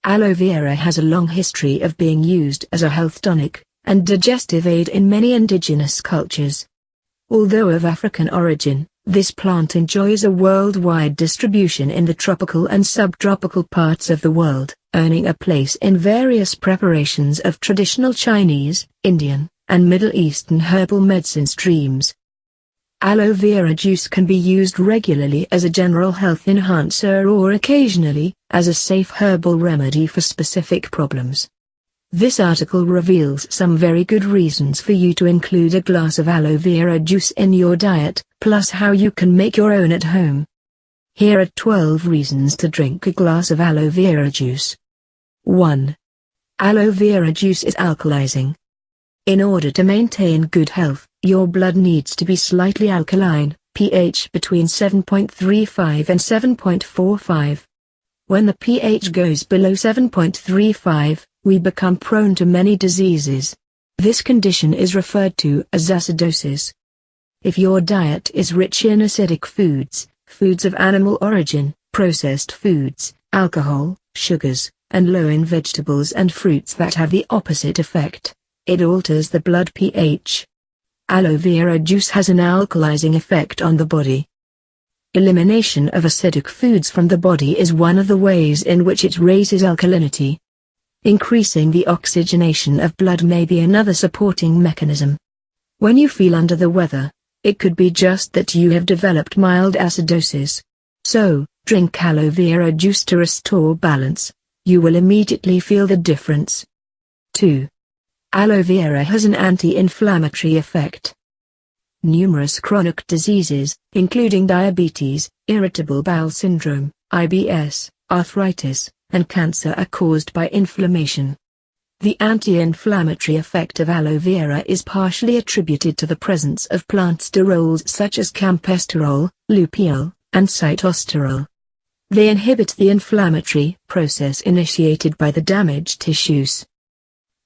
Aloe vera has a long history of being used as a health tonic and digestive aid in many indigenous cultures. Although of African origin, this plant enjoys a worldwide distribution in the tropical and subtropical parts of the world, earning a place in various preparations of traditional Chinese, Indian, and Middle Eastern herbal medicine streams. Aloe vera juice can be used regularly as a general health enhancer or occasionally as a safe herbal remedy for specific problems. This article reveals some very good reasons for you to include a glass of aloe vera juice in your diet, plus how you can make your own at home. Here are 12 reasons to drink a glass of aloe vera juice. 1. Aloe vera juice is alkalizing. In order to maintain good health, your blood needs to be slightly alkaline, pH between 7.35 and 7.45. When the pH goes below 7.35, we become prone to many diseases. This condition is referred to as acidosis. If your diet is rich in acidic foods, foods of animal origin, processed foods, alcohol, sugars, and low in vegetables and fruits that have the opposite effect, it alters the blood pH. Aloe vera juice has an alkalizing effect on the body. Elimination of acidic foods from the body is one of the ways in which it raises alkalinity. Increasing the oxygenation of blood may be another supporting mechanism. When you feel under the weather, it could be just that you have developed mild acidosis. So, drink aloe vera juice to restore balance. You will immediately feel the difference. 2. Aloe vera has an anti-inflammatory effect. Numerous chronic diseases, including diabetes, irritable bowel syndrome, IBS, arthritis, and cancer are caused by inflammation. The anti-inflammatory effect of aloe vera is partially attributed to the presence of plant sterols such as campesterol, lupiol, and sitosterol. They inhibit the inflammatory process initiated by the damaged tissues.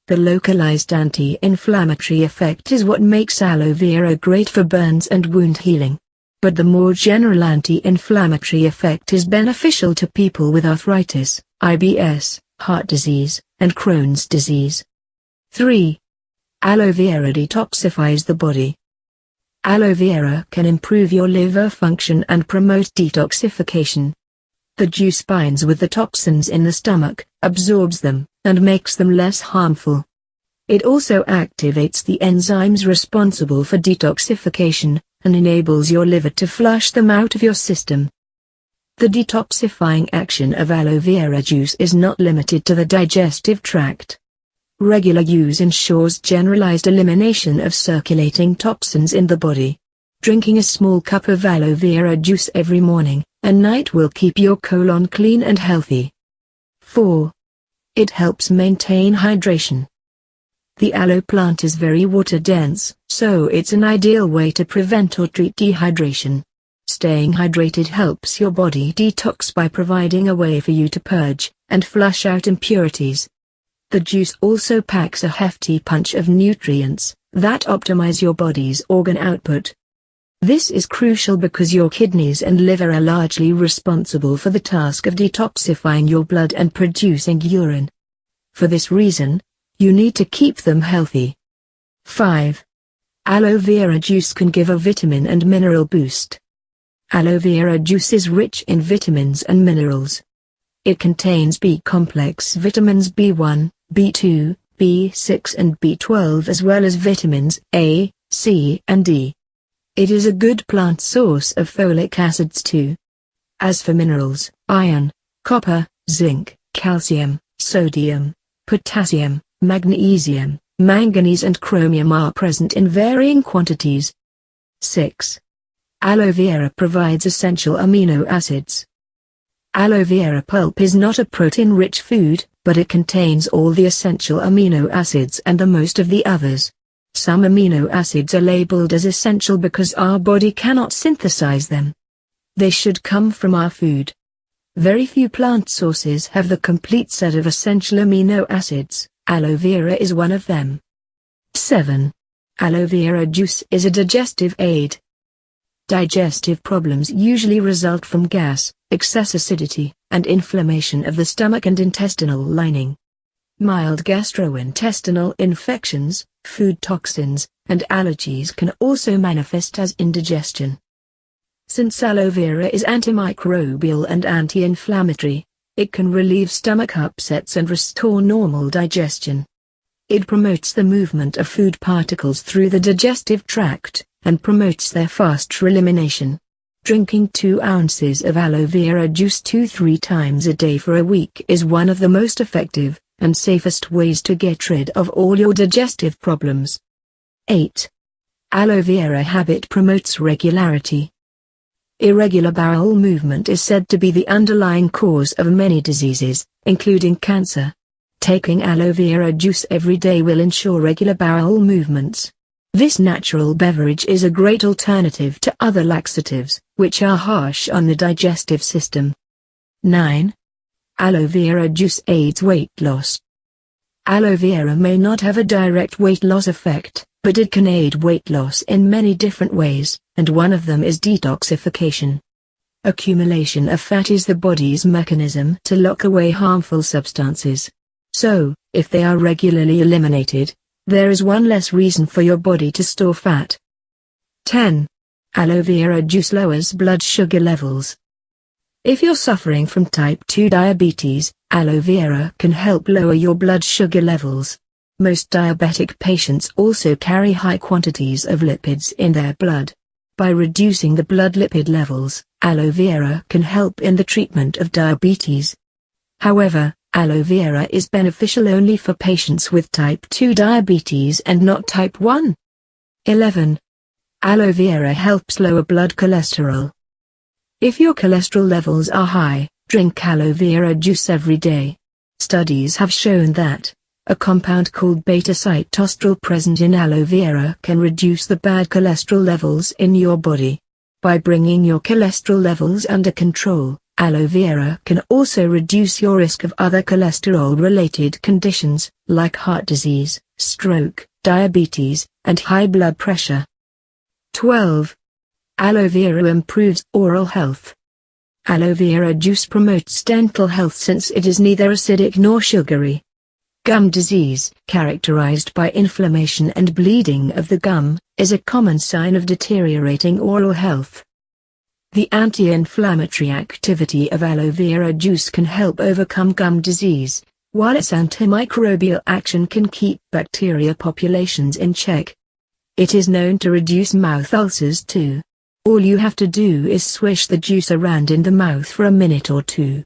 The localized anti-inflammatory effect is what makes aloe vera great for burns and wound healing. But the more general anti-inflammatory effect is beneficial to people with arthritis, IBS, heart disease, and Crohn's disease. 3. Aloe vera detoxifies the body. Aloe vera can improve your liver function and promote detoxification. The juice binds with the toxins in the stomach, absorbs them, and makes them less harmful. It also activates the enzymes responsible for detoxification, and enables your liver to flush them out of your system. The detoxifying action of aloe vera juice is not limited to the digestive tract. Regular use ensures generalized elimination of circulating toxins in the body. Drinking a small cup of aloe vera juice every morning and night will keep your colon clean and healthy. 4. It helps maintain hydration. The aloe plant is very water-dense, so it's an ideal way to prevent or treat dehydration. Staying hydrated helps your body detox by providing a way for you to purge and flush out impurities. The juice also packs a hefty punch of nutrients that optimize your body's organ output. This is crucial because your kidneys and liver are largely responsible for the task of detoxifying your blood and producing urine. For this reason, you need to keep them healthy. 5. Aloe vera juice can give a vitamin and mineral boost. Aloe vera juice is rich in vitamins and minerals. It contains B-complex vitamins B1, B2, B6 and B12 as well as vitamins A, C and D. It is a good plant source of folic acids too. As for minerals, iron, copper, zinc, calcium, sodium, potassium, magnesium, manganese and chromium are present in varying quantities. 6. Aloe vera provides essential amino acids. Aloe vera pulp is not a protein-rich food, but it contains all the essential amino acids and the most of the others. Some amino acids are labeled as essential because our body cannot synthesize them. They should come from our food. Very few plant sources have the complete set of essential amino acids. Aloe vera is one of them. 7. Aloe vera juice is a digestive aid. Digestive problems usually result from gas, excess acidity, and inflammation of the stomach and intestinal lining. Mild gastrointestinal infections, food toxins, and allergies can also manifest as indigestion. Since aloe vera is antimicrobial and anti-inflammatory, it can relieve stomach upsets and restore normal digestion. It promotes the movement of food particles through the digestive tract, and promotes their faster elimination. Drinking 2 ounces of aloe vera juice 2-3 times a day for a week is one of the most effective and safest ways to get rid of all your digestive problems. 8. Aloe vera habit promotes regularity. Irregular bowel movement is said to be the underlying cause of many diseases, including cancer. Taking aloe vera juice every day will ensure regular bowel movements. This natural beverage is a great alternative to other laxatives, which are harsh on the digestive system. 9. Aloe vera juice aids weight loss. Aloe vera may not have a direct weight loss effect, but it can aid weight loss in many different ways, and one of them is detoxification. Accumulation of fat is the body's mechanism to lock away harmful substances. So, if they are regularly eliminated, there is one less reason for your body to store fat. 10. Aloe vera juice lowers blood sugar levels. If you're suffering from type 2 diabetes, aloe vera can help lower your blood sugar levels. Most diabetic patients also carry high quantities of lipids in their blood. By reducing the blood lipid levels, aloe vera can help in the treatment of diabetes. However, aloe vera is beneficial only for patients with type 2 diabetes and not type 1. 11. Aloe vera helps lower blood cholesterol. If your cholesterol levels are high, drink aloe vera juice every day. Studies have shown that a compound called beta-sitosterol present in aloe vera can reduce the bad cholesterol levels in your body. By bringing your cholesterol levels under control, aloe vera can also reduce your risk of other cholesterol-related conditions, like heart disease, stroke, diabetes, and high blood pressure. 12. Aloe vera improves oral health. Aloe vera juice promotes dental health since it is neither acidic nor sugary. Gum disease, characterized by inflammation and bleeding of the gum, is a common sign of deteriorating oral health. The anti-inflammatory activity of aloe vera juice can help overcome gum disease, while its antimicrobial action can keep bacteria populations in check. It is known to reduce mouth ulcers too. All you have to do is swish the juice around in the mouth for a minute or two.